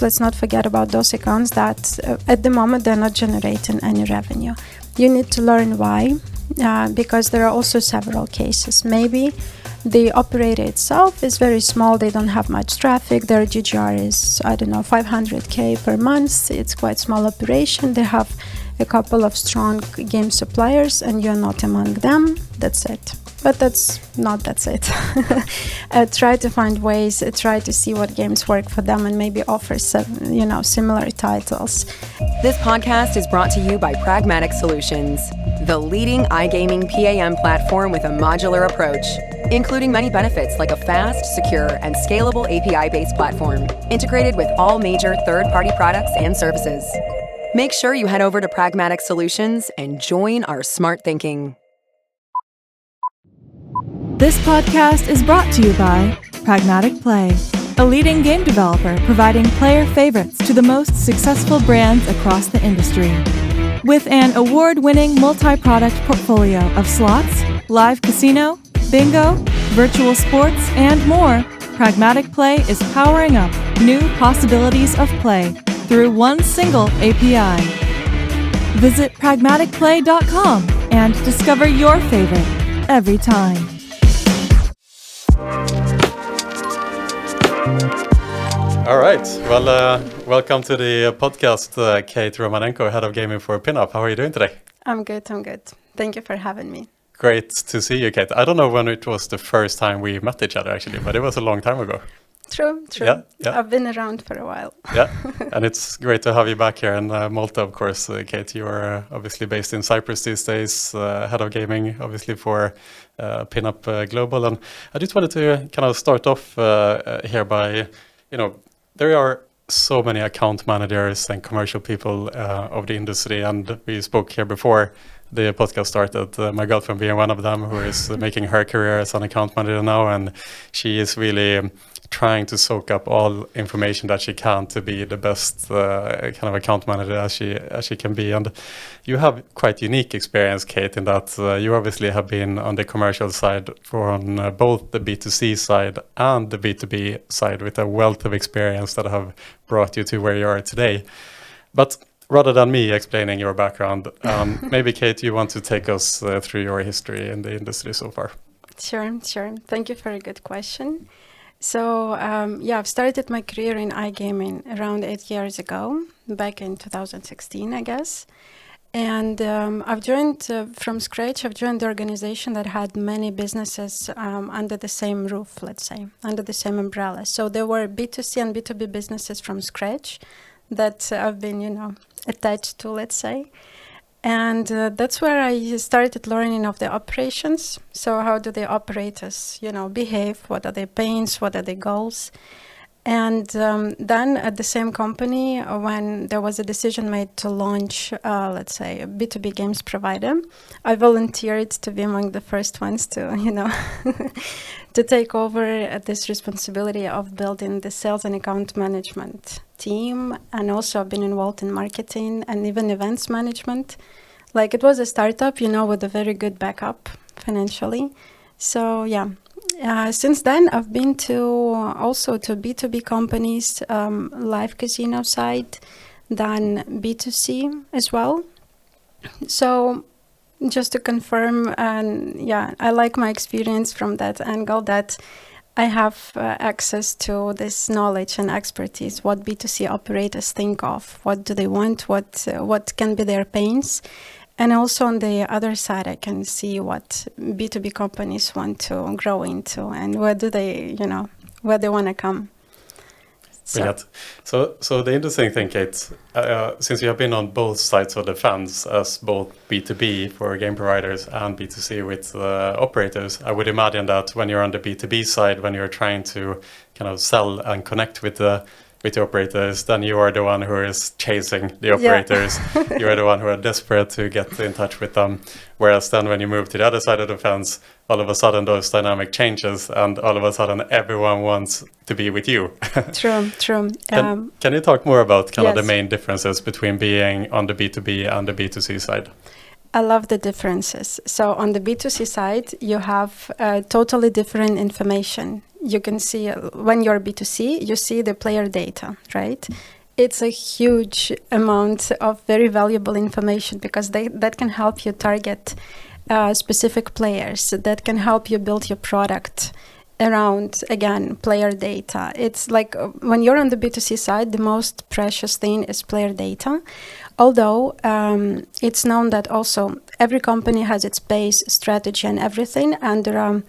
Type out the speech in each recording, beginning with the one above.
Let's not forget about those accounts that at the moment they're not generating any revenue. You need to learn why, because there are also several cases. Maybe the operator itself is very small, they don't have much traffic, their GGR is, 500K per month, it's quite small operation, they have a couple of strong game suppliers and you're not among them, that's it. But that's it. Try to find ways, try to see what games work for them and maybe offer some, similar titles. This podcast is brought to you by Pragmatic Solutions, the leading iGaming PAM platform with a modular approach, including many benefits like a fast, secure, and scalable API-based platform, integrated with all major third-party products and services. Make sure you head over to Pragmatic Solutions and join our smart thinking. This podcast is brought to you by Pragmatic Play, a leading game developer providing player favorites to the most successful brands across the industry. With an award-winning multi-product portfolio of slots, live casino, bingo, virtual sports, and more, Pragmatic Play is powering up new possibilities of play through one single API. Visit pragmaticplay.com and discover your favorite every time. All right. Well, welcome to the podcast, Kate Romanenko, Head of Gaming for Pinup. How are you doing today? I'm good. Thank you for having me. Great to see you, Kate. I don't know when it was the first time we met each other, actually, but it was a long time ago. True. Yeah. I've been around for a while. Yeah, and it's great to have you back here in Malta, of course. Kate, you are obviously based in Cyprus these days, Head of Gaming, obviously, for Pinup Global. And I just wanted to kind of start off here by, there are so many account managers and commercial people of the industry, and we spoke here before the podcast started, my girlfriend being one of them, who is making her career as an account manager now, and she is really trying to soak up all information that she can to be the best kind of account manager as she can be. And you have quite unique experience, Kate, in that you obviously have been on the commercial side on both the B2C side and the B2B side with a wealth of experience that have brought you to where you are today. But rather than me explaining your background, maybe, Kate, you want to take us through your history in the industry so far. Sure. Thank you for a good question. So, I've started my career in iGaming around 8 years ago, back in 2016, I guess. And I've joined from scratch. I've joined the organization that had many businesses under the same roof, let's say, under the same umbrella. So there were B2C and B2B businesses from scratch that I've been, attached to, let's say. And that's where I started learning of the operations. So how do the operators, behave? What are their pains? What are their goals? And then at the same company, when there was a decision made to launch, let's say, a B2B games provider, I volunteered to be among the first ones to, to take over this responsibility of building the sales and account management team. And also I've been involved in marketing and even events management. Like, it was a startup, with a very good backup financially. So, since then, I've been to B2B companies, live casino side, then B2C as well. So just to confirm, I like my experience from that angle, that I have access to this knowledge and expertise, what B2C operators think of, what do they want, what can be their pains. And also on the other side, I can see what B2B companies want to grow into and where do they, where they want to come. So the interesting thing, Kate, since you have been on both sides of the fence as both B2B for game providers and B2C with operators, I would imagine that when you're on the B2B side, when you're trying to kind of sell and connect with the operators, then you are the one who is chasing the operators. Yeah. You are the one who are desperate to get in touch with them. Whereas then when you move to the other side of the fence, all of a sudden those dynamic changes and all of a sudden everyone wants to be with you. True. Can you talk more about kind of the main differences between being on the B2B and the B2C side? I love the differences. So on the B2C side, you have totally different information. you can see when you're B2C, you see the player data, right? It's a huge amount of very valuable information because that can help you target specific players, that can help you build your product around, again, player data. It's like when you're on the B2C side, the most precious thing is player data. Although it's known that also every company has its base strategy and everything, and there are,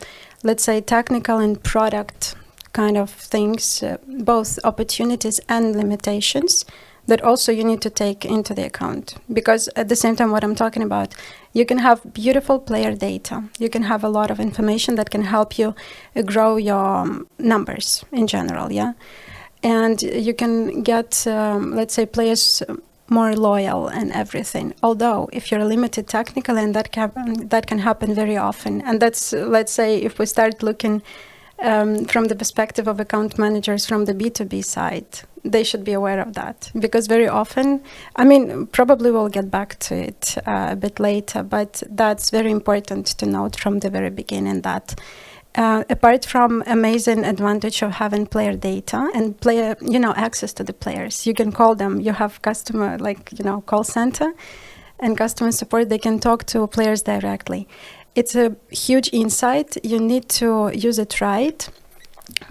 let's say, technical and product kind of things, both opportunities and limitations that also you need to take into the account. Because at the same time, what I'm talking about, you can have beautiful player data. You can have a lot of information that can help you grow your numbers in general, yeah? And you can get, let's say, players more loyal and everything. Although if you're limited technically, and that can happen very often. And that's, let's say, if we start looking from the perspective of account managers from the B2B side, they should be aware of that. Because very often, I mean, probably we'll get back to it a bit later, but that's very important to note from the very beginning that apart from amazing advantage of having player data and player, access to the players, you can call them, you have customer, call center and customer support, they can talk to players directly. It's a huge insight. You need to use it right,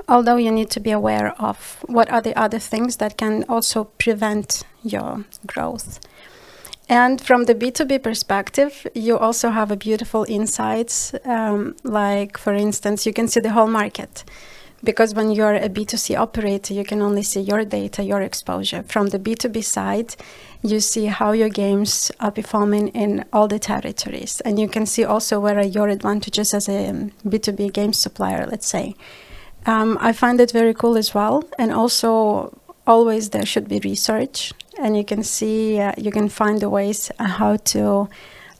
although you need to be aware of what are the other things that can also prevent your growth. And from the B2B perspective, you also have a beautiful insights, like, for instance, you can see the whole market. Because when you're a B2C operator, you can only see your data, your exposure. From the B2B side, you see how your games are performing in all the territories. And you can see also where are your advantages as a B2B game supplier, let's say. I find it very cool as well. And also, always there should be research. And you can see, you can find the ways how to,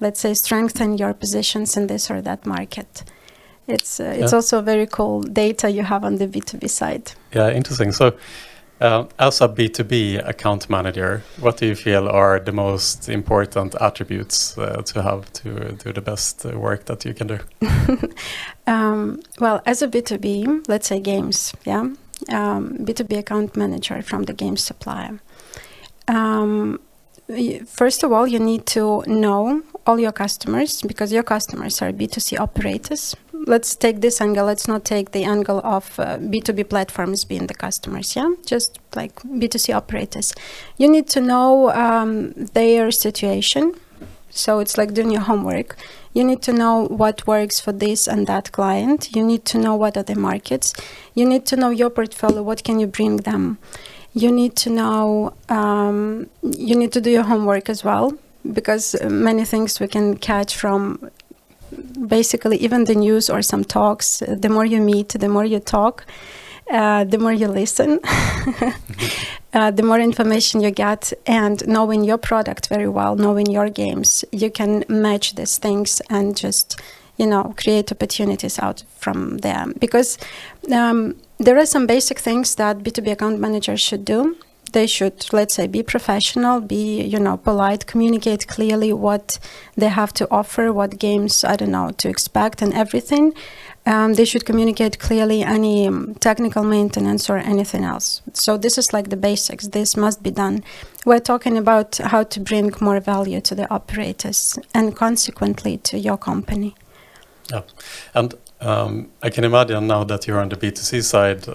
let's say, strengthen your positions in this or that market. It's also very cool data you have on the B2B side. Yeah, interesting. So as a B2B account manager, what do you feel are the most important attributes to have to do the best work that you can do? Well, as a B2B, let's say games, B2B account manager from the game supplier. First of all, you need to know all your customers because your customers are B2C operators. Let's take this angle. Let's not take the angle of B2B platforms being the customers, just like B2C operators. You need to know their situation. So it's like doing your homework. You need to know what works for this and that client. You need to know what are the markets. You need to know your portfolio. What can you bring them? You need to know, you need to do your homework as well, because many things we can catch from basically even the news or some talks. The more you meet, the more you talk, the more you listen, the more information you get, and knowing your product very well, knowing your games, you can match these things and just, create opportunities out from there. Because there are some basic things that B2B account managers should do. They should, let's say, be professional, be, polite, communicate clearly what they have to offer, what games, to expect and everything. They should communicate clearly any technical maintenance or anything else. So this is like the basics. This must be done. We're talking about how to bring more value to the operators and consequently to your company. Yeah, and I can imagine now that you're on the B2C side,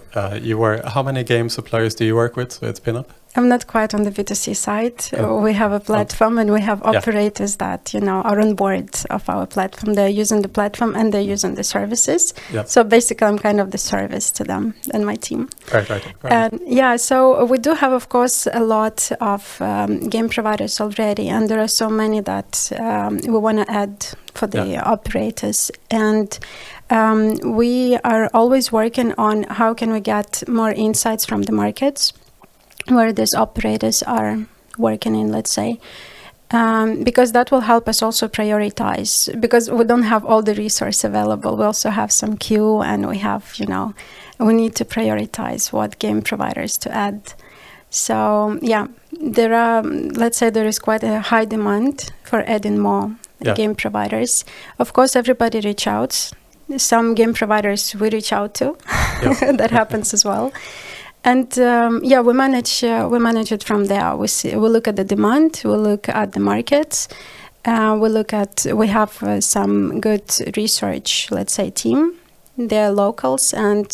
how many game suppliers do you work with Pinup? I'm not quite on the B2C side. We have a platform and we have operators that, are on board of our platform. They're using the platform and they're using the services. Yep. So basically I'm kind of the service to them and my team. Right. So we do have, of course, a lot of game providers already, and there are so many that we want to add for the operators. And we are always working on how can we get more insights from the markets where these operators are working in, let's say, because that will help us also prioritize, because we don't have all the resource available. We also have some queue, and we have, we need to prioritize what game providers to add. So, there are, let's say there is quite a high demand for adding more game providers. Of course, everybody reach out. Some game providers we reach out to. Yes. that happens as well. And yeah, we manage it from there. We look at the demand, we look at the markets, we have some good research, let's say, team. They're locals, and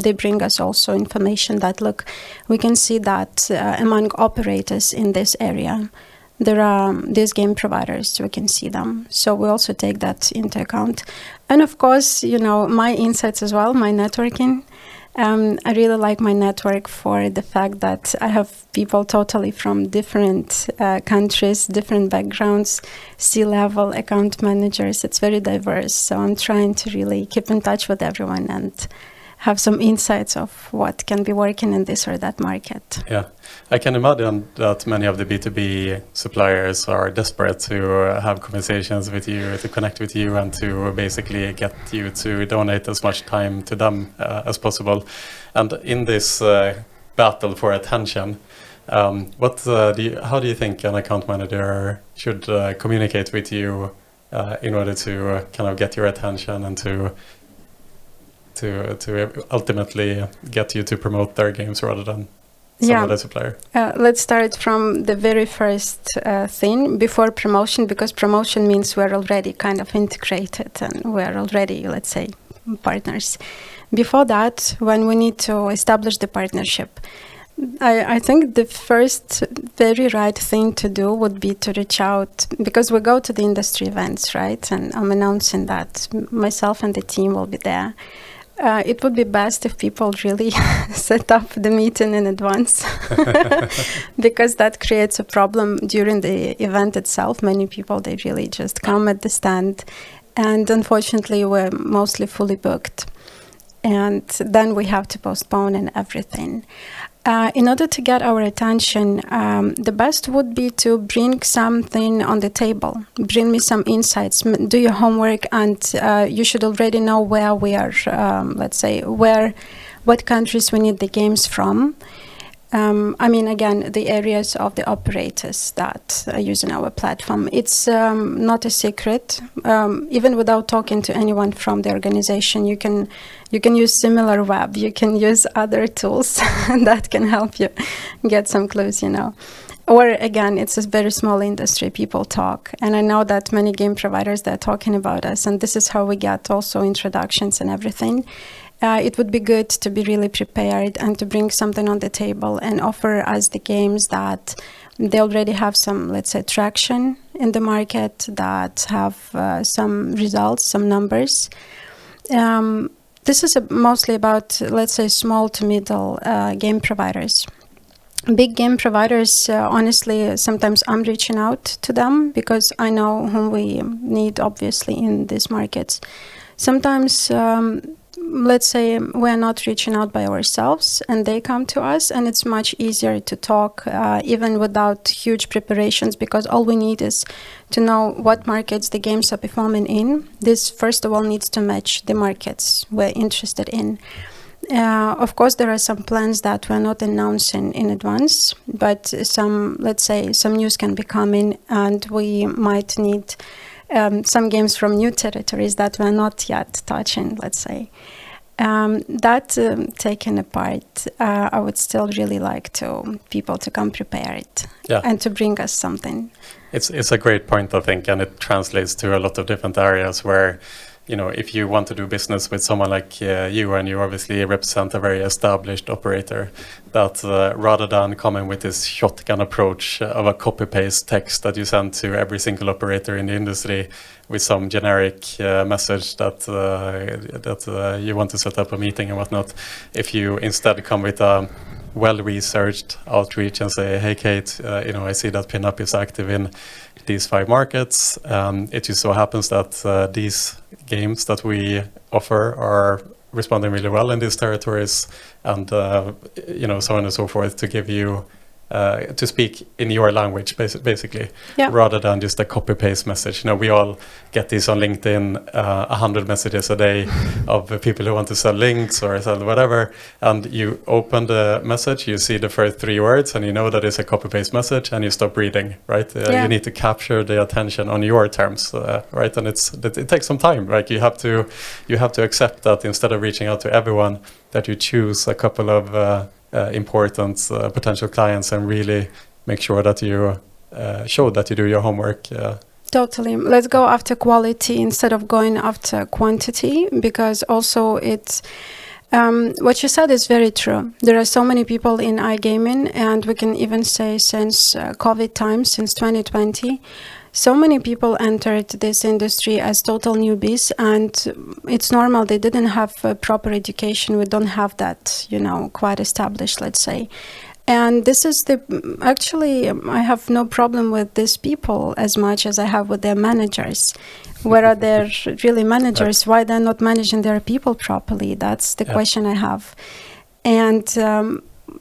they bring us also information that, look, we can see that among operators in this area, there are these game providers, we can see them. So we also take that into account. And of course, my insights as well, my networking. I really like my network for the fact that I have people totally from different countries, different backgrounds, C-level account managers. It's very diverse. So I'm trying to really keep in touch with everyone and have some insights of what can be working in this or that market. Yeah, I can imagine that many of the B2B suppliers are desperate to have conversations with you, to connect with you, and to basically get you to donate as much time to them as possible. And in this battle for attention, how do you think an account manager should communicate with you in order to kind of get your attention and to ultimately get you to promote their games rather than some other supplier? Let's start from the very first thing before promotion, because promotion means we're already kind of integrated and we're already, let's say, partners. Before that, when we need to establish the partnership, I think the first very right thing to do would be to reach out, because we go to the industry events, right? And I'm announcing that myself and the team will be there. It would be best if people really set up the meeting in advance, because that creates a problem during the event itself. Many people, they really just come at the stand, and unfortunately we're mostly fully booked, and then we have to postpone and everything. In order to get our attention, the best would be to bring something on the table. Bring me some insights, do your homework, and you should already know where we are, let's say, what countries we need the games from. Again, the areas of the operators that are using our platform. It's not a secret. Even without talking to anyone from the organization, you can use similar web. You can use other tools that can help you get some clues, Or again, it's a very small industry. People talk. And I know that many game providers, they're talking about us. And this is how we get also introductions and everything. It would be good to be really prepared and to bring something on the table and offer us the games that they already have some, let's say, traction in the market, that have some results, some numbers. This is mostly about, let's say, small to middle game providers. Big game providers, honestly, sometimes I'm reaching out to them because I know whom we need, obviously, in these markets. Sometimes let's say we're not reaching out by ourselves and they come to us, and it's much easier to talk even without huge preparations, because all we need is to know what markets the games are performing in. This, first of all, needs to match the markets we're interested in. Of course, there are some plans that we're not announcing in advance, but some news can be coming, and we might need some games from new territories that we're not yet touching, let's say. Taken apart, I would still really like people to come prepared and to bring us something. It's a great point, I think, and it translates to a lot of different areas where, if you want to do business with someone like you, and you obviously represent a very established operator, that rather than coming with this shotgun approach of a copy-paste text that you send to every single operator in the industry with some generic message that you want to set up a meeting and whatnot, if you instead come with a well-researched outreach and say, hey, Kate, I see that Pinup is active in these 5 markets. It just so happens that these games that we offer are responding really well in these territories, and so on and so forth, to give you to speak in your language, basically, Yeah. rather than just a copy-paste message. You know, we all get these on LinkedIn, 100 messages a day of people who want to sell links or sell whatever, and you open the message, you see the first 3 words, and you know that it's a copy-paste message, and you stop reading, right? You need to capture the attention on your terms, right? And it takes some time. Like you have to accept that instead of reaching out to everyone, that you choose a couple of important potential clients and really make sure that you show that you do your homework. Totally. Let's go after quality instead of going after quantity, because also it's what you said is very true. There are so many people in iGaming, and we can even say since COVID times, since 2020, so many people entered this industry as total newbies, and it's normal. They didn't have proper education. We don't have that, quite established, let's say. And this is actually, I have no problem with these people as much as I have with their managers. Where are their really managers? Why they're not managing their people properly? That's the question I have. And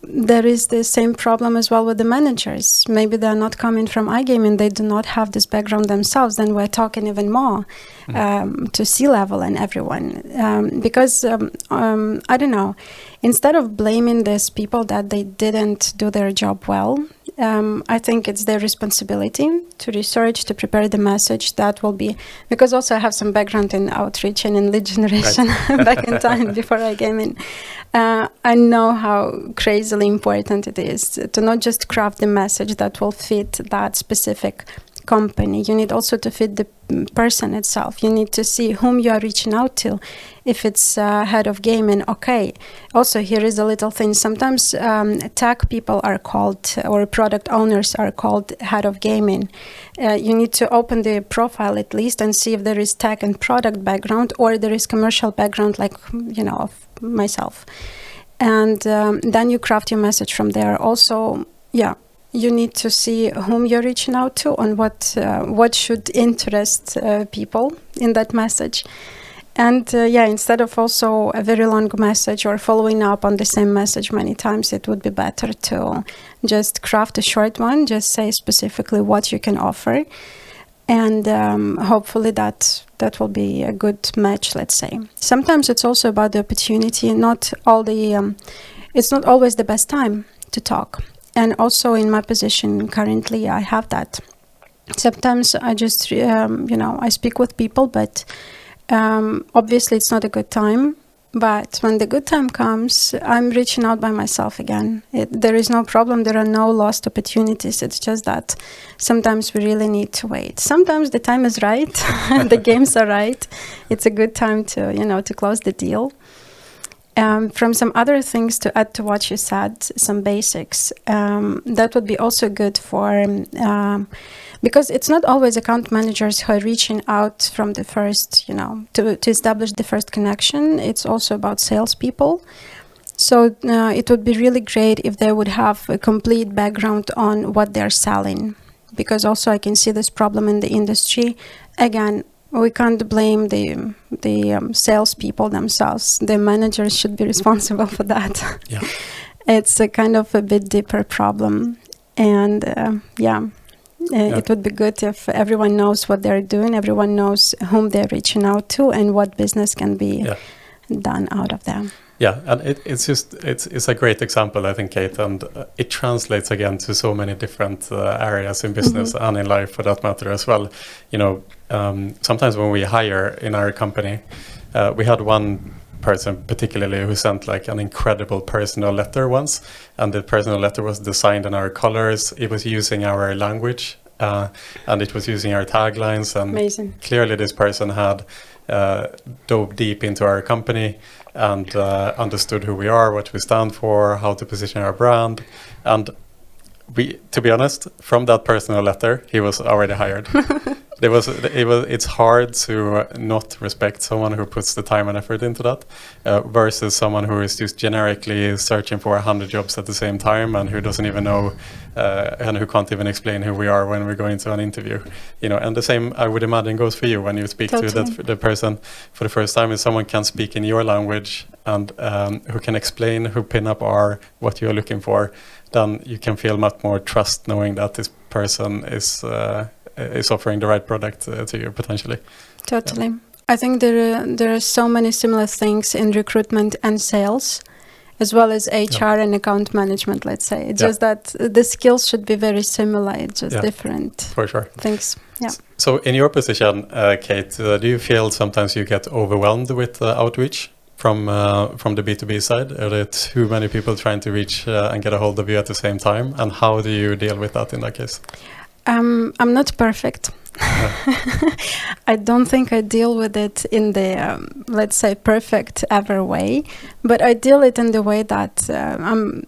there is the same problem as well with the managers. Maybe they're not coming from iGaming. They do not have this background themselves. Then we're talking even more to C-level and everyone. Because, I don't know, instead of blaming these people that they didn't do their job well, I think it's their responsibility to research, to prepare the message that will be, because also I have some background in outreach and in lead generation back in time before iGaming. I know how crazily important it is to not just craft the message that will fit that specific company. You need also to fit the person itself. You need to see whom you are reaching out to. If it's head of gaming, okay. Also, here is a little thing. Sometimes tech people are called, or product owners are called head of gaming. You need to open the profile at least and see if there is tech and product background, or there is commercial background, like, of myself. And then you craft your message from there. Also, you need to see whom you're reaching out to and what should interest people in that message. And instead of also a very long message or following up on the same message many times, it would be better to just craft a short one, just say specifically what you can offer. And hopefully that will be a good match, let's say. Sometimes it's also about the opportunity. It's not always the best time to talk. And also in my position currently, I have that. Sometimes I just, I speak with people, but obviously it's not a good time. But when the good time comes, I'm reaching out by myself again. There is no problem. There are no lost opportunities. It's just that sometimes we really need to wait. Sometimes the time is right. The games are right. It's a good time to close the deal. From some other things to add to what you said, some basics, that would be also good for, because it's not always account managers who are reaching out from the first, to establish the first connection. It's also about salespeople. So it would be really great if they would have a complete background on what they're selling, because also I can see this problem in the industry. Again, we can't blame the salespeople themselves. The managers should be responsible for that. Yeah. It's a kind of a bit deeper problem. And it would be good if everyone knows what they're doing, everyone knows whom they're reaching out to, and what business can be done out of them. Yeah, and it's a great example, I think, Kate, and it translates again to so many different areas in business and in life, for that matter, as well. Sometimes when we hire in our company, we had one person particularly who sent like an incredible personal letter once, and the personal letter was designed in our colors. It was using our language, and it was using our taglines. And amazing. Clearly, this person had dove deep into our company and understood who we are, what we stand for, how to position our brand. And to be honest, from that personal letter, he was already hired. It's hard to not respect someone who puts the time and effort into that, versus someone who is just generically searching for 100 jobs at the same time and who doesn't even know and who can't even explain who we are when we go into an interview. And the same, I would imagine, goes for you when you speak to the person for the first time. If someone can speak in your language and who can explain who Pinup are, what you're looking for, then you can feel much more trust knowing that this person is offering the right product to you potentially. Totally. I think there are so many similar things in recruitment and sales, as well as HR and account management, let's say. It's just that the skills should be very similar, it's just different for sure things. Yeah. So in your position, Kate, do you feel sometimes you get overwhelmed with outreach from the B2B side? Are there too many people trying to reach and get a hold of you at the same time? And how do you deal with that in that case? I'm not perfect. I don't think I deal with it in the, let's say, perfect ever way, but I deal it in the way that I'm,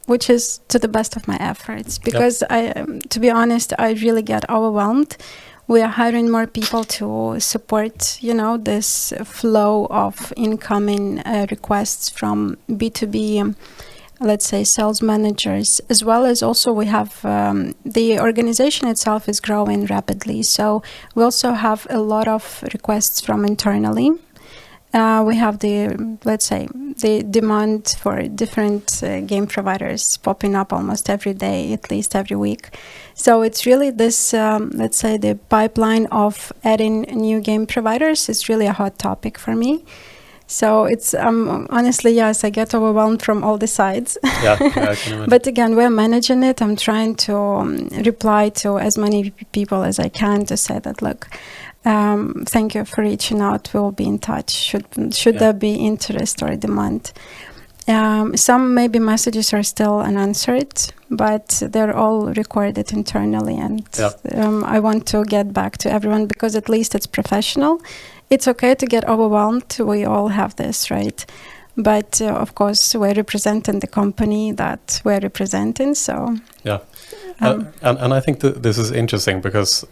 which is to the best of my efforts. Because to be honest, I really get overwhelmed. We are hiring more people to support, this flow of incoming requests from B2B, let's say, sales managers, as well as also we have the organization itself is growing rapidly. So we also have a lot of requests from internally. We have the demand for different game providers popping up almost every day, at least every week. So it's really this, let's say, the pipeline of adding new game providers is really a hot topic for me. So it's honestly, yes, I get overwhelmed from all the sides. I can imagine. But again, we're managing it. I'm trying to reply to as many people as I can to say that, look, thank you for reaching out. We'll be in touch. Should there be interest or demand? Some maybe messages are still unanswered, but they're all recorded internally. And I want to get back to everyone because at least it's professional. It's okay to get overwhelmed. We all have this, right? But of course, we're representing the company that we're representing. So and I think that this is interesting because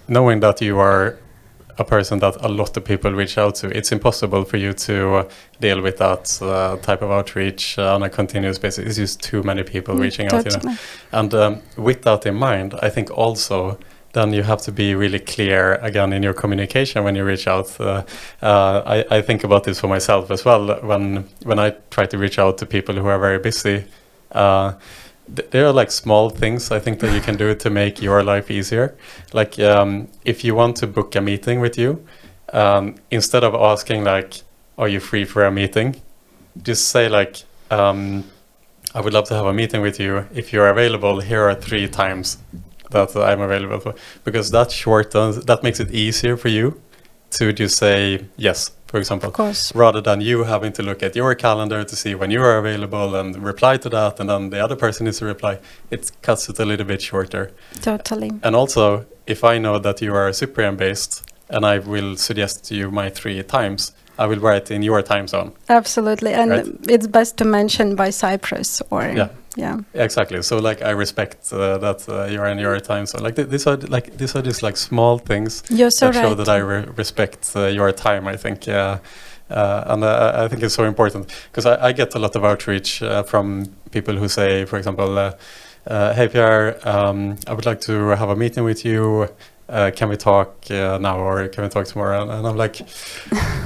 knowing that you are a person that a lot of people reach out to, it's impossible for you to deal with that type of outreach on a continuous basis. It's just too many people reaching out. And with that in mind, I think also then you have to be really clear again in your communication when you reach out. I think about this for myself as well. When I try to reach out to people who are very busy, there are like small things I think that you can do to make your life easier. Like if you want to book a meeting with you, instead of asking like, are you free for a meeting? Just say like, I would love to have a meeting with you. If you're available, here are 3 times that I'm available for, because that makes it easier for you to just say yes, for example, of course, rather than you having to look at your calendar to see when you are available and reply to that, and then the other person needs to reply. It cuts it a little bit shorter. Totally. And also, if I know that you are Cyprian based and I will suggest to you my 3 times, I will write in your time zone. Absolutely, and it's best to mention by Cyprus or exactly. So like I respect that you are in your time zone. Like these are just like small things that show that I respect your time. I think, and I think it's so important because I get a lot of outreach from people who say, for example, "Hey Pierre, I would like to have a meeting with you. Can we talk now or can we talk tomorrow?" And I'm like,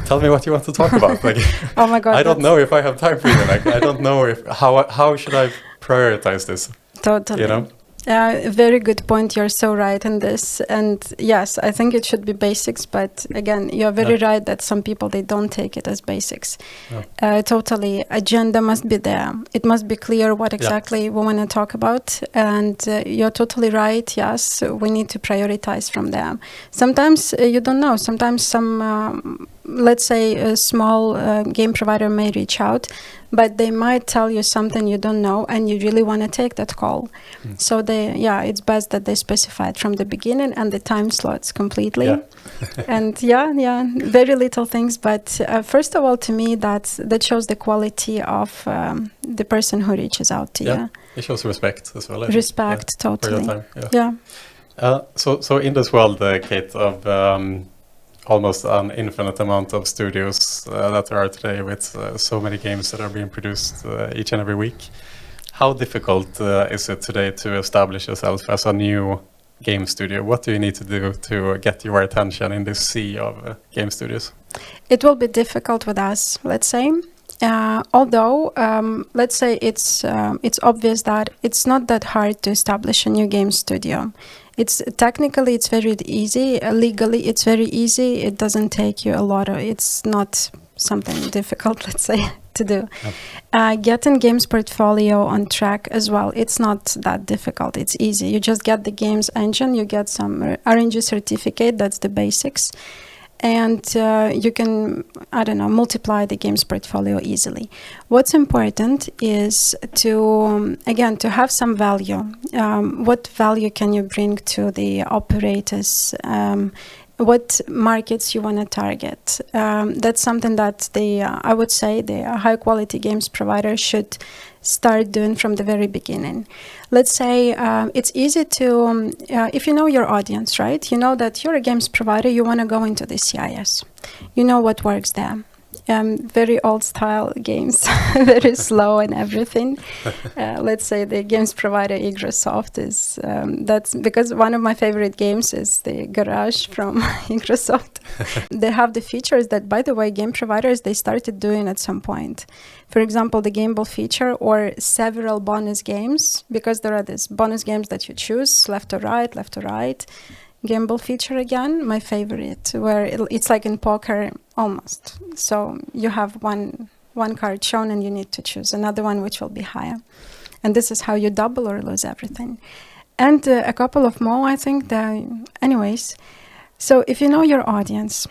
tell me what you want to talk about. Like, oh my God, I don't know if I have time for you. Like, I don't know how should I prioritize this? Totally. Very good point. You're so right in this. And yes, I think it should be basics. But again, you're very right that some people, they don't take it as basics. Totally. Agenda must be there. It must be clear what exactly we want to talk about. And you're totally right. Yes, we need to prioritize from there. Sometimes you don't know. Sometimes some, let's say a small game provider may reach out, but they might tell you something you don't know and you really want to take that call. So it's best that they specify it from the beginning and the time slots completely. And very little things, but first of all, to me, that shows the quality of the person who reaches out to you. It shows respect as well. Respect, totally. For your time. So in this world, Kate, of almost an infinite amount of studios that there are today with so many games that are being produced each and every week, how difficult is it today to establish yourself as a new game studio? What do you need to do to get your attention in this sea of game studios? It will be difficult with us, let's say. Although, let's say it's obvious that it's not that hard to establish a new game studio. It's technically it's very easy. Legally, it's very easy. It doesn't take you a lot of. It's not something difficult, let's say, to do. Getting games portfolio on track as well. It's not that difficult. It's easy. You just get the games engine. You get some RNG certificate. That's the basics. And you can, multiply the games portfolio easily. What's important is to, again, to have some value. What value can you bring to the operators? What markets you want to target? That's something that I would say the high quality games provider should start doing from the very beginning. Let's say it's easy to, if you know your audience, right? You know that you're a games provider, you want to go into the CIS. You know what works there. Very old style games, very slow and everything. Let's say the games provider Microsoft is, that's because one of my favorite games is the Garage from Microsoft. They have the features that, by the way, game providers, they started doing at some point. For example, the Gamble feature or several bonus games, because there are these bonus games that you choose, left or right. Gamble feature again, my favorite, where it's like in poker almost. So you have one card shown and you need to choose another one which will be higher. And this is how you double or lose everything. And a couple of more, I think. Anyways, so if you know your audience,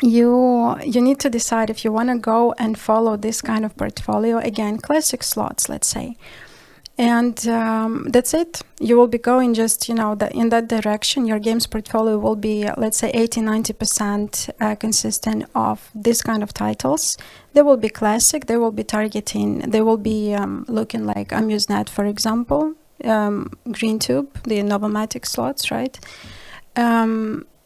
you need to decide if you want to go and follow this kind of portfolio. Again, classic slots, let's say. And that's it. You will be going just, in that direction. Your games portfolio will be, let's say, 80-90% consistent of this kind of titles. They will be classic. They will be targeting. They will be looking like AmuseNet, for example, GreenTube, the Novomatic slots, right?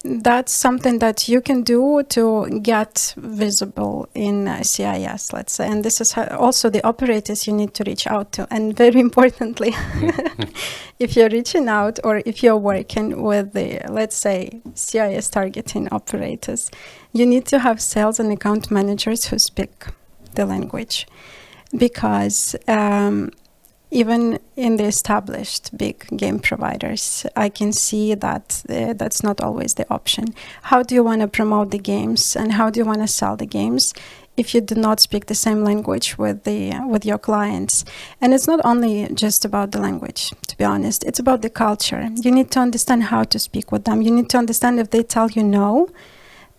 That's something that you can do to get visible in CIS, let's say. And this is also the operators you need to reach out to. And very importantly, if you're reaching out or if you're working with the, let's say, CIS targeting operators, you need to have sales and account managers who speak the language. Because even in the established big game providers, I can see that that's not always the option. How do you want to promote the games and how do you want to sell the games if you do not speak the same language with your clients? And it's not only just about the language, to be honest. It's about the culture. You need to understand how to speak with them. You need to understand if they tell you no,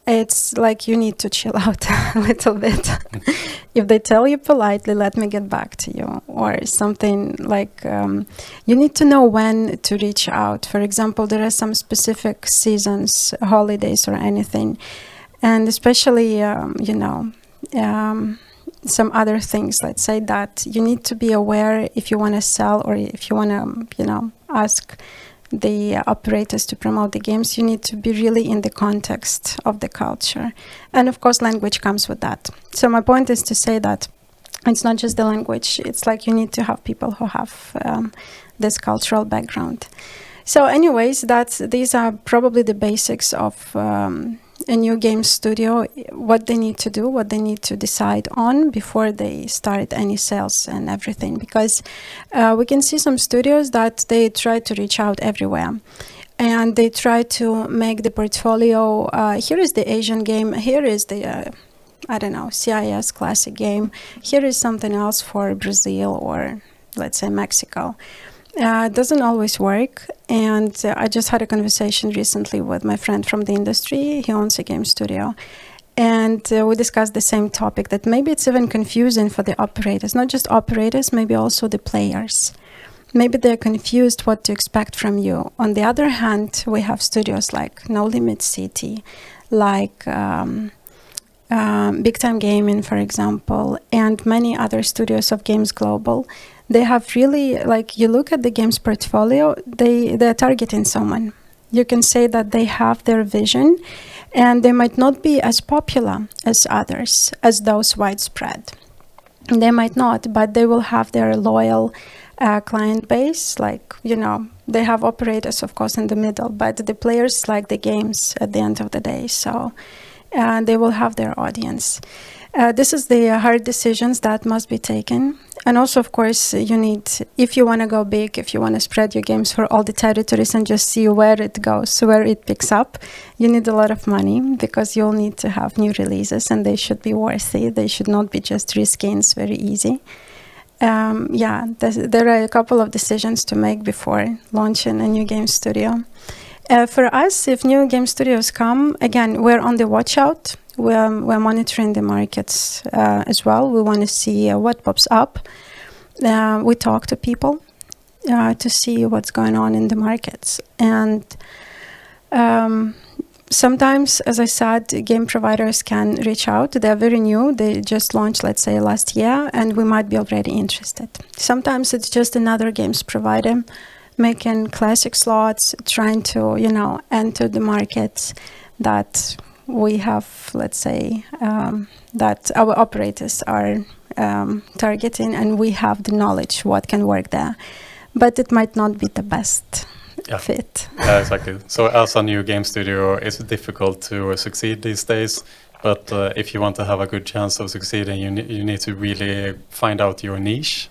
it's like you need to chill out a little bit. If they tell you politely, let me get back to you, or something like you need to know when to reach out. For example, there are some specific seasons, holidays or anything, and especially, some other things, let's say, that you need to be aware if you want to sell or if you want to, ask the operators to promote the games. You need to be really in the context of the culture. And of course, language comes with that. So my point is to say that it's not just the language. It's like you need to have people who have this cultural background. So anyways, these are probably the basics of a new game studio, what they need to do, what they need to decide on before they start any sales and everything. Because we can see some studios that they try to reach out everywhere. And they try to make the portfolio, here is the Asian game, here is the, CIS classic game, here is something else for Brazil or, let's say, Mexico. It doesn't always work, and I just had a conversation recently with my friend from the industry. He owns a game studio, and we discussed the same topic, that maybe it's even confusing for the operators, not just operators, maybe also the players. Maybe they're confused what to expect from you. On the other hand, we have studios like No Limit City, like Big Time Gaming, for example, and many other studios of Games Global. They have really, like, you look at the games portfolio, they're targeting someone. You can say that they have their vision, and they might not be as popular as others, as those widespread. They might not, but they will have their loyal client base. Like, they have operators, of course, in the middle, but the players like the games at the end of the day. So they will have their audience. This is the hard decisions that must be taken. And also, of course, you need, if you want to go big, if you want to spread your games for all the territories and just see where it goes, where it picks up, you need a lot of money because you'll need to have new releases and they should be worthy. They should not be just risky and it's very easy. There are a couple of decisions to make before launching a new game studio. For us, if new game studios come, again, we're on the watch out. We're monitoring the markets as well. We want to see what pops up. We talk to people to see what's going on in the markets. And sometimes, as I said, game providers can reach out. They're very new. They just launched, let's say, last year, and we might be already interested. Sometimes it's just another games provider making classic slots, trying to, enter the markets that we have, let's say, that our operators are targeting, and we have the knowledge what can work there. But it might not be the best fit. Yeah, exactly. So as a new game studio, it's difficult to succeed these days. But if you want to have a good chance of succeeding, you need to really find out your niche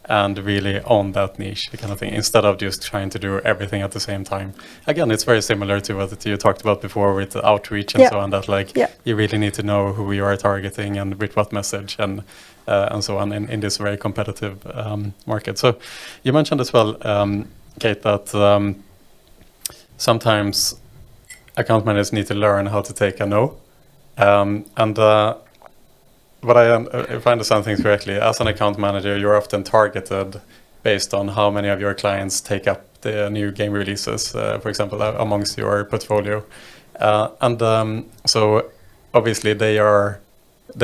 and really own that niche, kind of thing, instead of just trying to do everything at the same time. Again, it's very similar to what you talked about before with the outreach and so on, that you really need to know who you are targeting and with what message and so on in this very competitive market. So you mentioned as well, Kate, that sometimes account managers need to learn how to take a no. But if I understand things correctly, as an account manager, you're often targeted based on how many of your clients take up the new game releases, for example, amongst your portfolio. So obviously they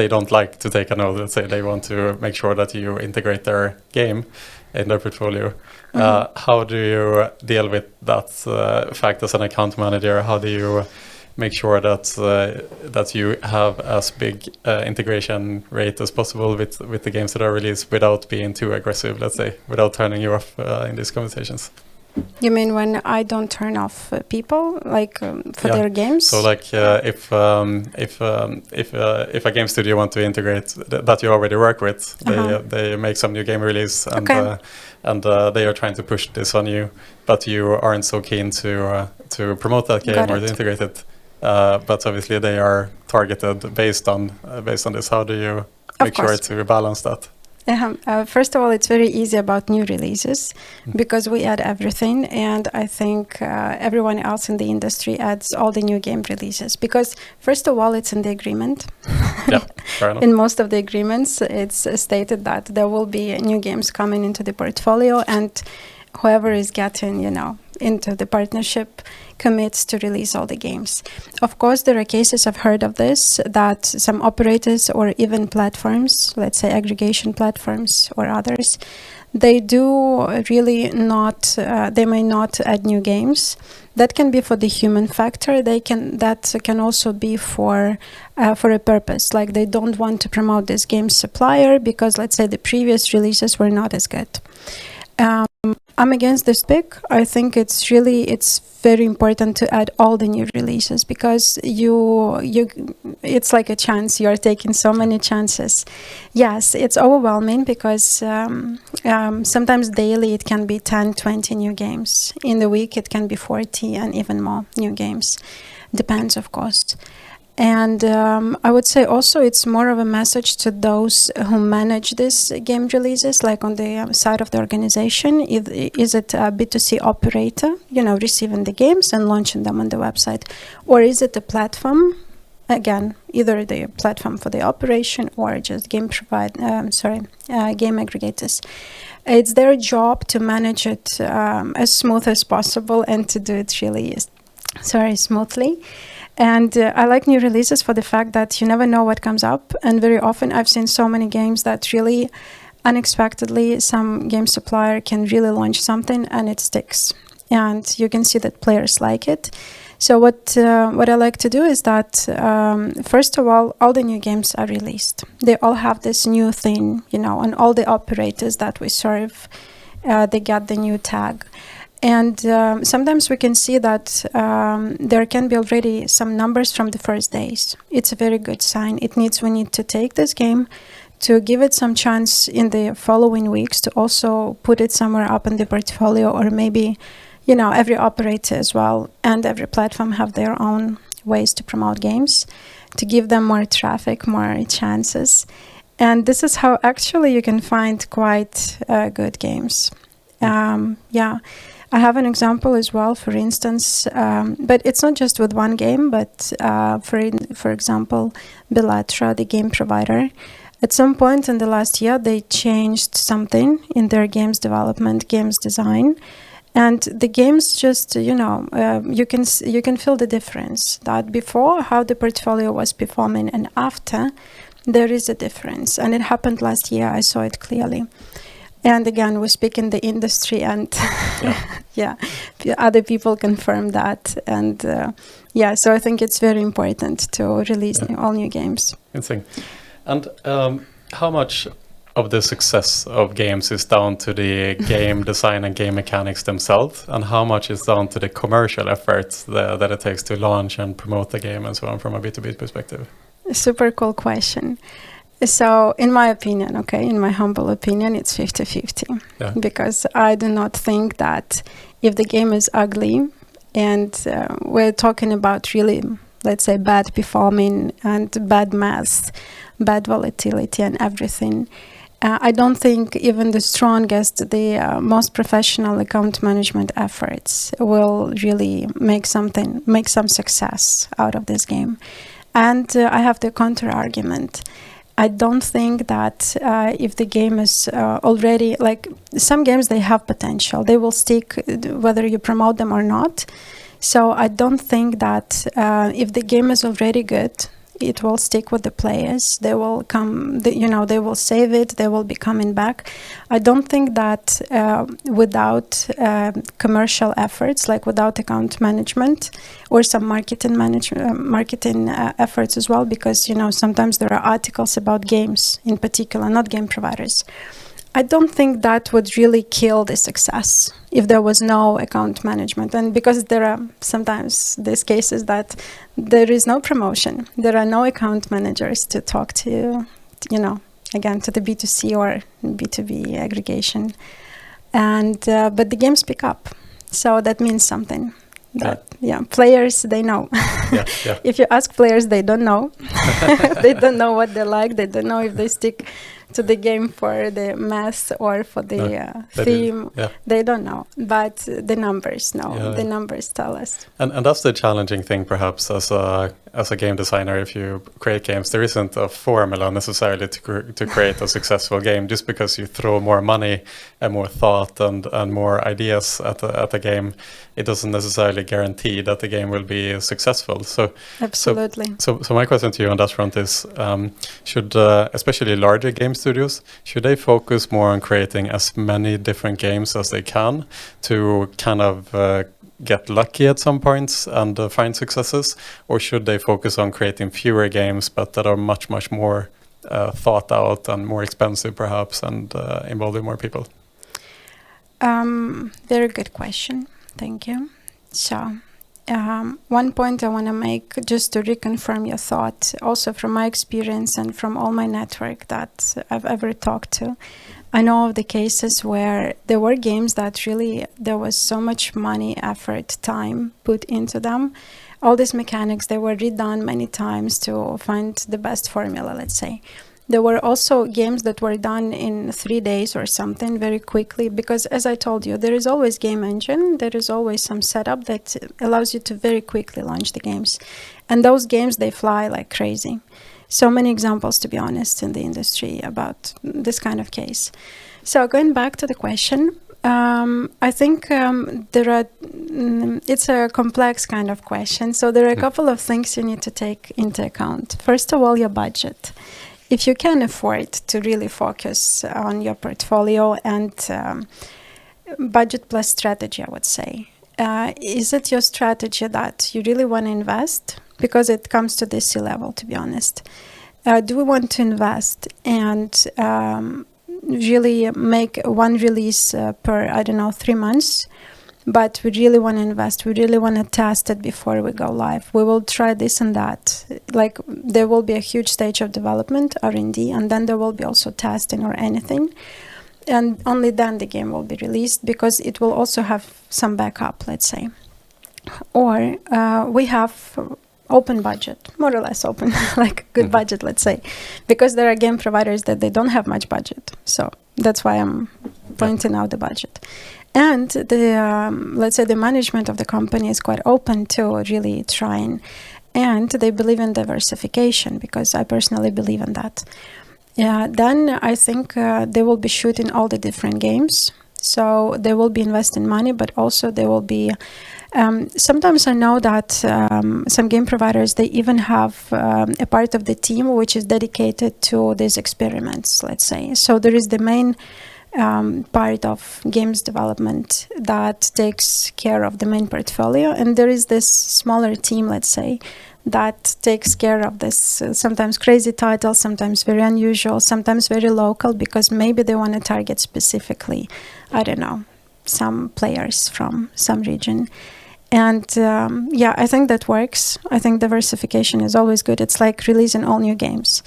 don't like to take a no. Let's say they want to make sure that you integrate their game in their portfolio. How do you deal with that fact as an account manager? How do you make sure that you have as big integration rate as possible with the games that are released without being too aggressive, let's say, without turning you off in these conversations? You mean when I don't turn off people, for their games? So, if a game studio want to integrate that you already work with, they make some new game release and they are trying to push this on you, but you aren't so keen to promote that game or to integrate it. But obviously they are targeted based on this. How do you make sure to balance that? First of all, it's very easy about new releases because we add everything, and I think everyone else in the industry adds all the new game releases because, first of all, it's in the agreement. Yeah, fair enough. In most of the agreements, it's stated that there will be new games coming into the portfolio, and whoever is getting, into the partnership commits to release all the games. Of course, there are cases, I've heard of this, that some operators or even platforms, let's say aggregation platforms or others, they do really not, they may not add new games. That can be for the human factor. That can also be for a purpose, like they don't want to promote this game supplier because, let's say, the previous releases were not as good. I'm against this pick. I think it's very important to add all the new releases because it's like a chance. You are taking so many chances. Yes, it's overwhelming because sometimes daily it can be 10, 20 new games. In the week it can be 40 and even more new games. Depends, of course. And I would say also it's more of a message to those who manage these game releases, like on the side of the organization. Is it a B2C operator, receiving the games and launching them on the website? Or is it a platform? Again, either the platform for the operation or just game aggregators. It's their job to manage it as smooth as possible and to do it really smoothly. And I like new releases for the fact that you never know what comes up. And very often I've seen so many games that really unexpectedly some game supplier can really launch something and it sticks. And you can see that players like it. So what I like to do is that, first of all the new games are released. They all have this new thing, and all the operators that we serve, they get the new tag. And sometimes we can see that there can be already some numbers from the first days. It's a very good sign. We need to take this game, to give it some chance in the following weeks, to also put it somewhere up in the portfolio, or maybe, every operator as well and every platform have their own ways to promote games, to give them more traffic, more chances. And this is how actually you can find quite good games. I have an example as well, for instance, but it's not just with one game, but for example, Bellatra, the game provider, at some point in the last year, they changed something in their games development, games design, and the games just, you can feel the difference, that before how the portfolio was performing and after, there is a difference. And it happened last year, I saw it clearly. And again, we speak in the industry, and other people confirm that. And so I think it's very important to release all new games. Interesting. And how much of the success of games is down to the game design and game mechanics themselves, and how much is down to the commercial efforts that it takes to launch and promote the game and so on from a B2B perspective? A super cool question. So in my opinion, in my humble opinion, it's 50-50. Yeah. Because I do not think that if the game is ugly, and we're talking about really, let's say, bad performing and bad math, bad volatility and everything, I don't think even the strongest, the most professional account management efforts will really make some success out of this game. And I have the counter argument. I don't think that if the game is already, like some games, they have potential. They will stick whether you promote them or not. So I don't think that if the game is already good, it will stick with the players. They will come, they will save it. They will be coming back. I don't think that without commercial efforts, like without account management or some marketing efforts as well, because, sometimes there are articles about games in particular, not game providers. I don't think that would really kill the success if there was no account management. And because there are sometimes these cases that there is no promotion, there are no account managers to talk to, again, to the B2C or B2B aggregation. And but the games pick up. So that means something. That players, they know. If you ask players, they don't know. They don't know what they like. They don't know if they stick to the game for the math or for the theme. They don't know, but the numbers know. The numbers tell us. And that's the challenging thing, perhaps, as a game designer. If you create games, there isn't a formula necessarily to create a successful game. Just because you throw more money and more thought and more ideas at a game, it doesn't necessarily guarantee that the game will be successful. So absolutely. So my question to you on that front is, should especially larger game studios, should they focus more on creating as many different games as they can to kind of get lucky at some points and find successes, or should they focus on creating fewer games but that are much more thought out and more expensive perhaps, and involving more people? Very good question. Thank you. So one point I want to make, just to reconfirm your thought, also from my experience and from all my network that I've ever talked to, I know of the cases where there were games that really, there was so much money, effort, time put into them. All these mechanics, they were redone many times to find the best formula, let's say. There were also games that were done in 3 days or something very quickly, because as I told you, there is always game engine, there is always some setup that allows you to very quickly launch the games. And those games, they fly like crazy. So many examples, to be honest, in the industry about this kind of case. So going back to the question, I think it's a complex kind of question. So there are a couple of things you need to take into account. First of all, your budget. If you can afford to really focus on your portfolio and budget plus strategy, I would say. Is it your strategy that you really want to invest? Because it comes to the C-level, to be honest. Do we want to invest and really make one release per, 3 months? but we really want to invest. We really want to test it before we go live. We will try this and that. Like there will be a huge stage of development, R&D, and then there will be also testing or anything. And only then the game will be released, because it will also have some backup, let's say. Or we have open budget, more or less open, like good budget, let's say, because there are game providers that they don't have much budget. So that's why I'm pointing out the budget. And the let's say the management of the company is quite open to really trying, and they believe in diversification, because I personally believe in that. Then I think they will be shooting all the different games. So they will be investing money, but also they will be sometimes I know that some game providers, they even have a part of the team which is dedicated to these experiments, let's say. So there is the main part of games development that takes care of the main portfolio, and there is this smaller team, let's say, that takes care of this sometimes crazy titles, sometimes very unusual, sometimes very local, because maybe they want to target specifically, I don't know, some players from some region. And I think that works. I think diversification is always good. It's like releasing all new games.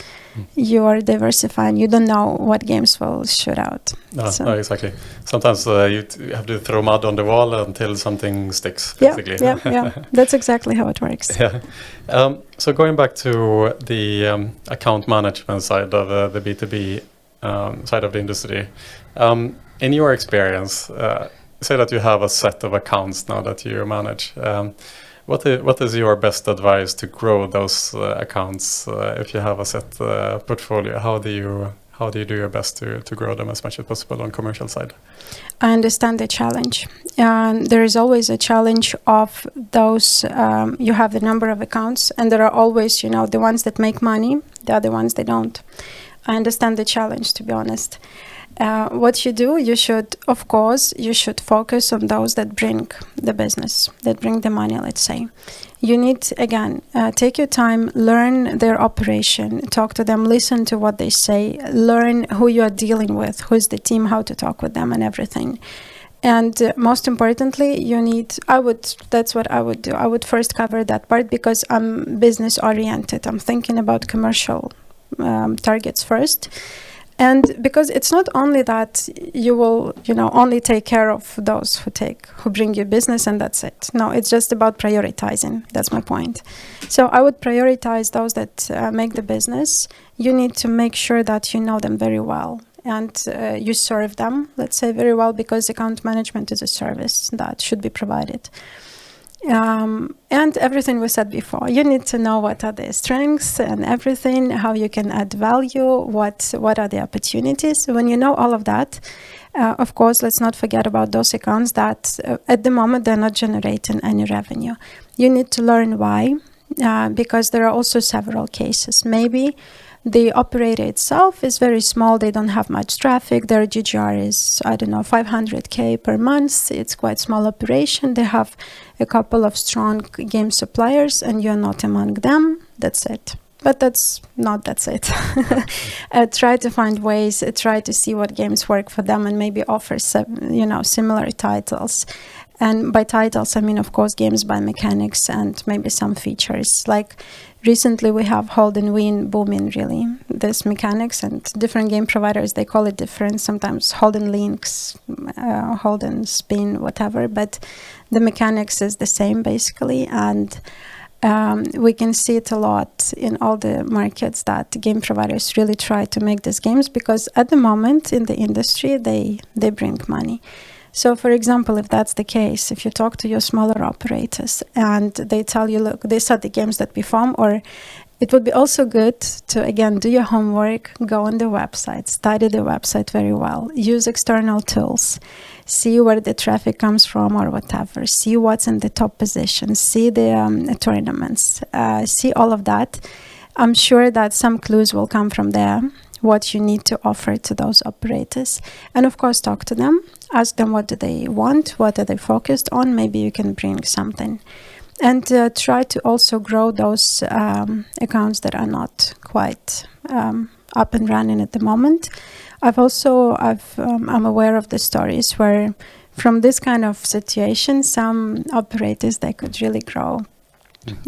You are diversifying. You don't know what games will shoot out. No, exactly. Sometimes you have to throw mud on the wall until something sticks, basically. Yeah. That's exactly how it works. Yeah. So going back to the account management side of the B2B side of the industry, in your experience, say that you have a set of accounts now that you manage. What is your best advice to grow those accounts if you have a set portfolio? How do you do your best to grow them as much as possible on commercial side? I understand the challenge. There is always a challenge of those, you have the number of accounts, and there are always, the ones that make money, the other ones they don't. I understand the challenge, to be honest. What you do, you should focus on those that bring the business, that bring the money, let's say. You need, again, take your time, learn their operation, talk to them, listen to what they say, learn who you are dealing with, who's the team, how to talk with them and everything. And most importantly, that's what I would do. I would first cover that part, because I'm business oriented. I'm thinking about commercial targets first. And because it's not only that you will, only take care of those who bring you business and that's it. No, it's just about prioritizing. That's my point. So I would prioritize those that make the business. You need to make sure that you know them very well and you serve them, let's say, very well, because account management is a service that should be provided. And everything we said before, you need to know what are the strengths and everything, how you can add value, what are the opportunities. When you know all of that, of course, let's not forget about those accounts that at the moment they're not generating any revenue. You need to learn why, because there are also several cases. Maybe the operator itself is very small, they don't have much traffic, their GGR is, 500K per month, it's quite small operation, they have a couple of strong game suppliers and you're not among them, that's it. But that's it. Try to find ways, try to see what games work for them and maybe offer similar titles. And by titles, I mean, of course, games by mechanics and maybe some features. Like recently we have Hold and Win booming, really. There's mechanics and different game providers, they call it different. Sometimes Hold and Links, Hold and Spin, whatever. But the mechanics is the same, basically. And we can see it a lot in all the markets that game providers really try to make these games, because at the moment in the industry, they bring money. So, for example, if that's the case, if you talk to your smaller operators and they tell you, look, these are the games that we farm, or it would be also good to, again, do your homework, go on the website, study the website very well, use external tools, see where the traffic comes from or whatever, see what's in the top position, see the tournaments, see all of that. I'm sure that some clues will come from there, what you need to offer to those operators. And of course, talk to them, ask them what do they want, what are they focused on, maybe you can bring something. And try to also grow those accounts that are not quite up and running at the moment. I'm aware of the stories where from this kind of situation, some operators, they could really grow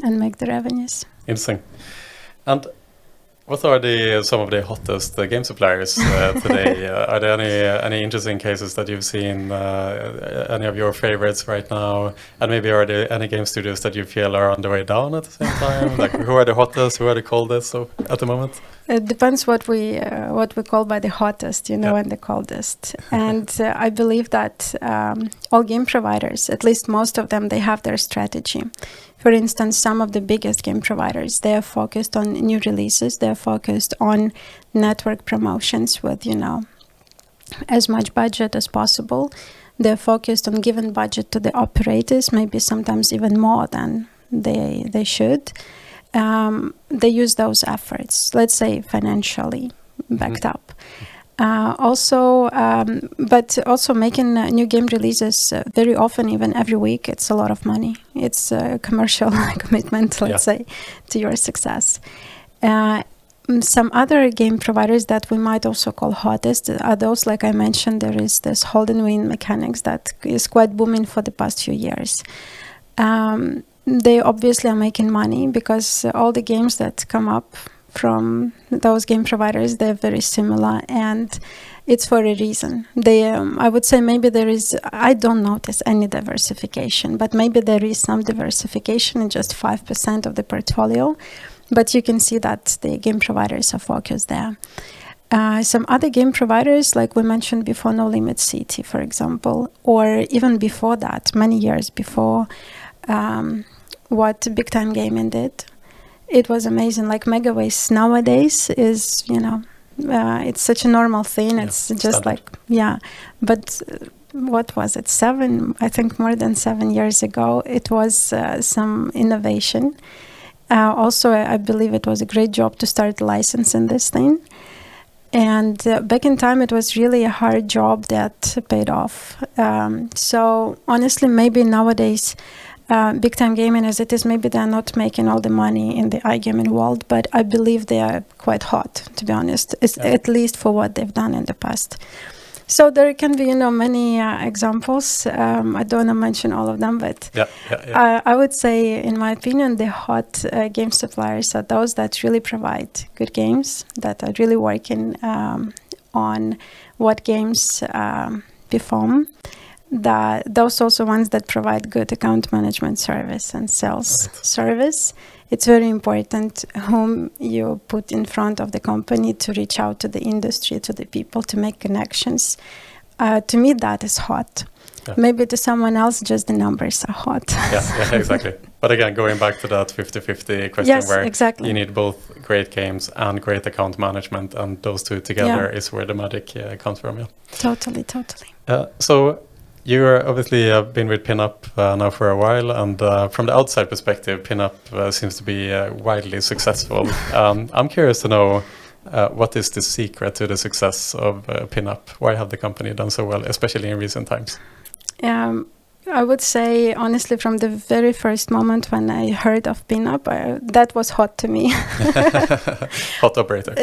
and make the revenues. Interesting. And what are some of the hottest game suppliers today? Are there any interesting cases that you've seen? Any of your favorites right now? And maybe are there any game studios that you feel are on the way down at the same time? Like, who are the hottest? Who are the coldest? So at the moment, it depends what we call by the hottest, and the coldest. And I believe that all game providers, at least most of them, they have their strategy. For instance, some of the biggest game providers, they are focused on new releases. They are focused on network promotions with, as much budget as possible. They're focused on giving budget to the operators, maybe sometimes even more than they should. They use those efforts, let's say financially backed up. But also making new game releases very often, even every week, it's a lot of money. It's a commercial commitment, let's say, to your success. Some other game providers that we might also call hottest are those, like I mentioned, there is this hold and win mechanics that is quite booming for the past few years. They obviously are making money because all the games that come up from those game providers, they're very similar, and it's for a reason. I would say maybe I don't notice any diversification, but maybe there is some diversification in just 5% of the portfolio, but you can see that the game providers are focused there. Some other game providers, like we mentioned before, No Limit City, for example, or even before that, many years before what Big Time Gaming did. It was amazing. Like Megaways nowadays is, it's such a normal thing. It's just standard. But what was it? More than 7 years ago, it was some innovation. Also, I believe it was a great job to start licensing this thing. And back in time, it was really a hard job that paid off. So honestly, maybe nowadays, Big Time Gaming as it is, maybe they're not making all the money in the iGaming world, but I believe they are quite hot, to be honest, at least for what they've done in the past. So there can be, many examples. I don't want to mention all of them, but I would say, in my opinion, the hot game suppliers are those that really provide good games, that are really working on what games perform. Those also ones that provide good account management service and sales service. It's very important whom you put in front of the company to reach out to the industry, to the people, to make connections. To me, that is hot. Yeah. Maybe to someone else, just the numbers are hot. Yeah, exactly. But again, going back to that 50-50 question, where exactly. You need both great games and great account management, and those two together is where the magic comes from. Yeah. Totally. So you're obviously been with Pinup now for a while, and from the outside perspective, Pinup seems to be widely successful. I'm curious to know what is the secret to the success of Pinup? Why have the company done so well, especially in recent times? I would say, honestly, from the very first moment when I heard of Pinup, that was hot to me. Hot operator.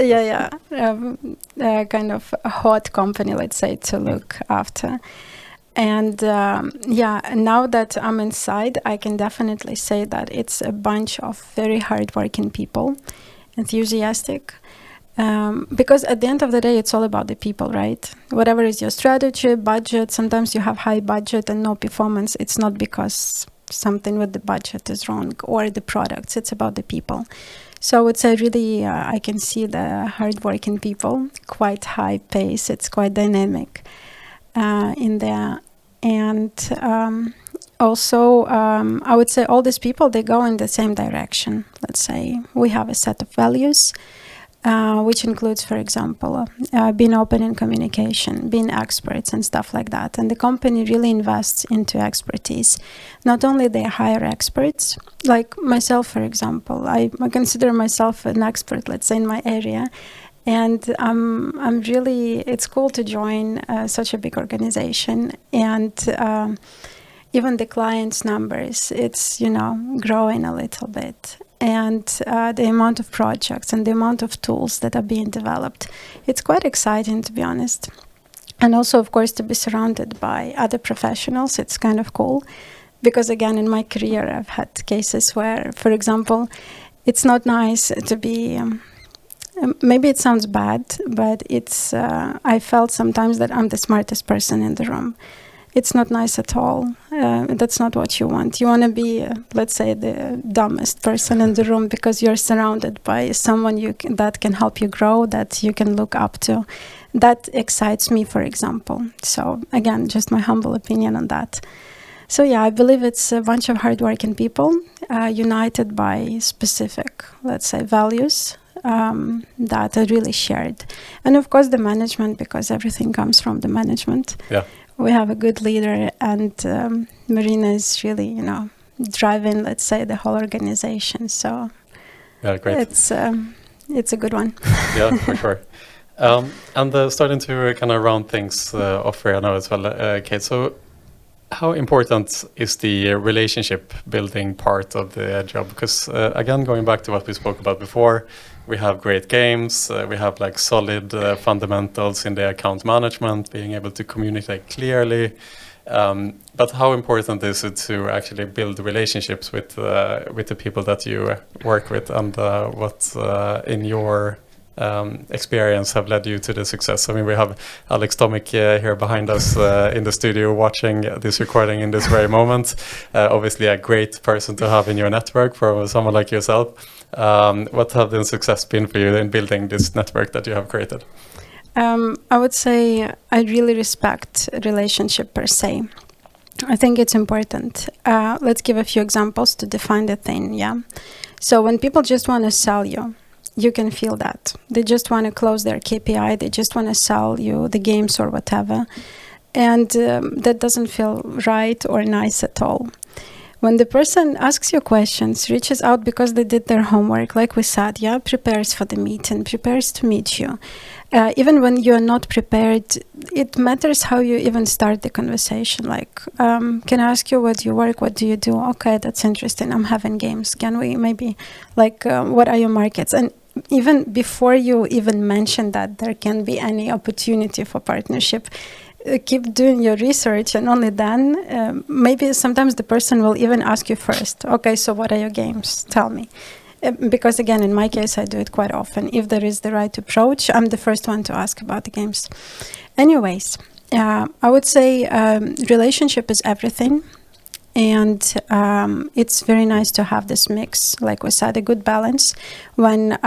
Kind of a hot company, let's say, to look after. And now that I'm inside, I can definitely say that it's a bunch of very hardworking people, enthusiastic. Because at the end of the day, it's all about the people, right? Whatever is your strategy, budget, sometimes you have high budget and no performance. It's not because something with the budget is wrong or the products. It's about the people. So I would say really I can see the hardworking people, quite high pace. It's quite dynamic in there. And also, I would say all these people, they go in the same direction. Let's say we have a set of values, which includes, for example, being open in communication, being experts and stuff like that. And the company really invests into expertise. Not only they hire experts, like myself, for example, I consider myself an expert, let's say, in my area. And I'm really, it's cool to join such a big organization. And even the clients' numbers, it's, growing a little bit. And the amount of projects and the amount of tools that are being developed, it's quite exciting, to be honest. And also, of course, to be surrounded by other professionals. It's kind of cool. Because again, in my career, I've had cases where, for example, it's not nice to be, maybe it sounds bad, but I felt sometimes that I'm the smartest person in the room. It's not nice at all. That's not what you want. You want to be, let's say, the dumbest person in the room because you're surrounded by someone that can help you grow, that you can look up to. That excites me, for example. So again, just my humble opinion on that. So yeah, I believe it's a bunch of hardworking people united by specific, let's say, values that are really shared. And of course the management, because everything comes from the management. Yeah. We have a good leader, and Marina is really, driving, let's say, the whole organization. So yeah, great. It's a good one. Yeah, for sure. And starting to kind of round things off here now as well, Kate. So how important is the relationship building part of the job? Because again, going back to what we spoke about before, we have great games, we have like solid fundamentals in the account management, being able to communicate clearly. But how important is it to actually build relationships with the people that you work with, and what in your experience have led you to the success? I mean, we have Alex Tomic here behind us in the studio watching this recording in this very moment. Obviously a great person to have in your network for someone like yourself. What have the success been for you in building this network that you have created? I would say I really respect relationship per se. I think it's important. Let's give a few examples to define the thing, yeah? So when people just want to sell you, you can feel that. They just want to close their KPI. They just want to sell you the games or whatever. And that doesn't feel right or nice at all. When the person asks you questions, reaches out because they did their homework, like we said, yeah, prepares for the meeting, prepares to meet you. Even when you're not prepared, it matters how you even start the conversation. Like, can I ask you what you work, what do you do? Okay, that's interesting. I'm having games. Can we maybe, like, what are your markets? And even before you even mention that there can be any opportunity for partnership, keep doing your research, and only then maybe sometimes the person will even ask you first, okay, so what are your games? Tell me. Because again, in my case, I do it quite often. If there is the right approach, I'm the first one to ask about the games. Anyways, I would say relationship is everything. And it's very nice to have this mix, like we said, a good balance when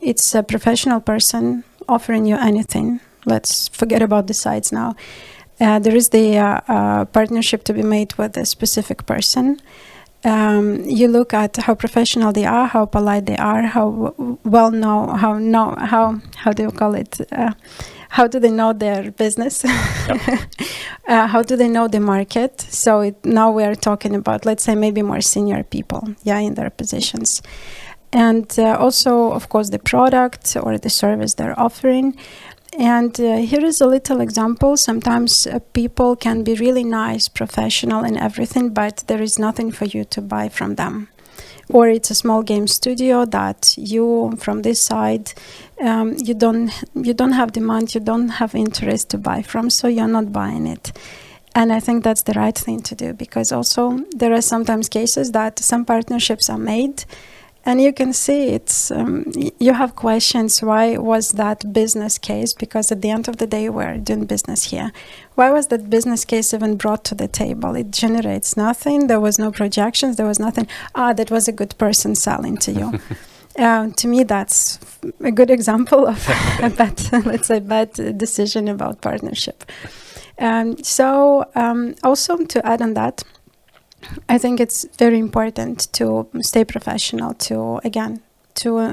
it's a professional person offering you anything. Let's forget about the sides now. There is the partnership to be made with a specific person. You look at how professional they are, how polite they are, how well know, how do you call it? How do they know their business? How do they know the market? So now we are talking about, let's say, maybe more senior people, in their positions. And also, of course, the product or the service they're offering. And here is a little example. Sometimes people can be really nice, professional and everything, but there is nothing for you to buy from them. Or it's a small game studio that you, from this side, you don't have demand, you don't have interest to buy from, so you're not buying it. And I think that's the right thing to do, because also there are sometimes cases that some partnerships are made, and you can see it's you have questions. Why was that business case? Because at the end of the day, we're doing business here. Why was that business case even brought to the table? It generates nothing. There was no projections. There was nothing. That was a good person selling to you. To me, that's a good example of a bad decision about partnership. Also to add on that, I think it's very important to stay professional, to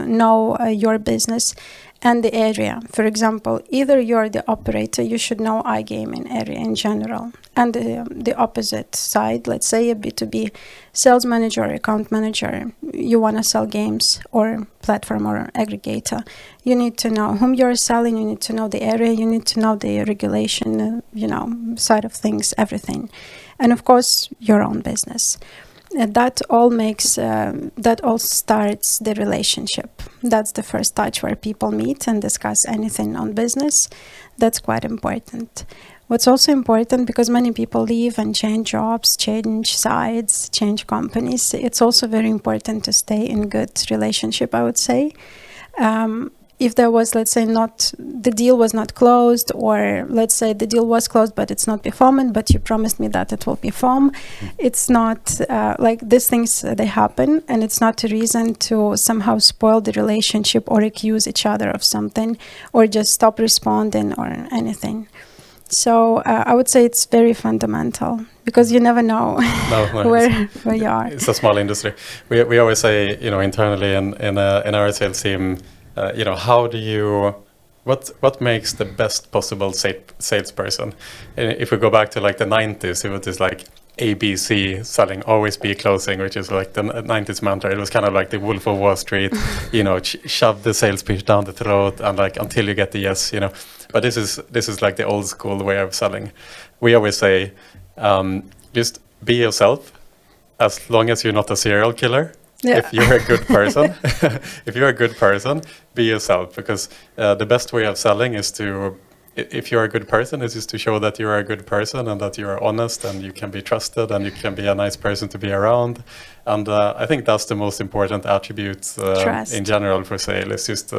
know your business and the area. For example, either you're the operator, you should know iGaming area in general. And the opposite side, let's say a B2B sales manager or account manager, you want to sell games or platform or aggregator. You need to know whom you're selling, you need to know the area, you need to know the regulation, side of things, everything. And of course, your own business. that all starts the relationship. That's the first touch where people meet and discuss anything on business. That's quite important. What's also important, because many people leave and change jobs, change sides, change companies, it's also very important to stay in good relationship, I would say. If there was, let's say, the deal was not closed, or let's say the deal was closed but it's not performing, but you promised me that it will perform, it's not like these things, they happen, and it's not a reason to somehow spoil the relationship or accuse each other of something or just stop responding or anything. So I would say it's very fundamental, because you never know where you are. It's a small industry. We always say, internally in our sales team, what makes the best possible salesperson? If we go back to like the 90s, it was this like ABC selling, always be closing, which is like the 90s mantra. It was kind of like the Wolf of Wall Street, shove the sales pitch down the throat and like until you get the yes, But this is like the old school way of selling. We always say, just be yourself, as long as you're not a serial killer. Yeah. If you're a good person, be yourself, because the best way of selling is if you're a good person, is just to show that you're a good person and that you are honest and you can be trusted and you can be a nice person to be around. And I think that's the most important attribute in general for sale, is just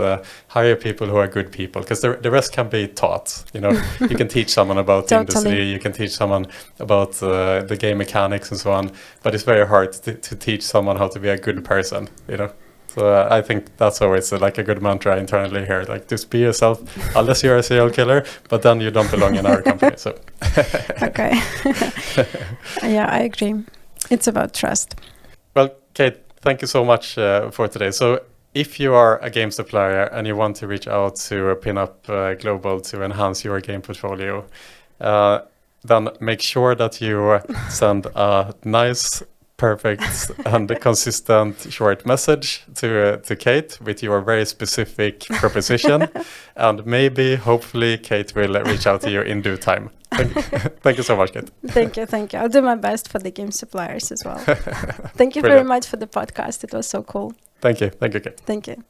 hire people who are good people, because the rest can be taught. You can teach someone about the industry, you can teach someone about the game mechanics and so on, but it's very hard to teach someone how to be a good person, So I think that's always like a good mantra internally here, like just be yourself, unless you're a serial killer, but then you don't belong in our company. So okay. Yeah, I agree. It's about trust. Well, Kate, thank you so much for today. So if you are a game supplier and you want to reach out to Pinup Global to enhance your game portfolio, then make sure that you send a nice, perfect and consistent short message to Kate with your very specific proposition, and hopefully Kate will reach out to you in due time. Thank you so much, Kate. Thank you. I'll do my best for the game suppliers as well. Thank you very much for the podcast. It was so cool. Thank you, Kate. Thank you.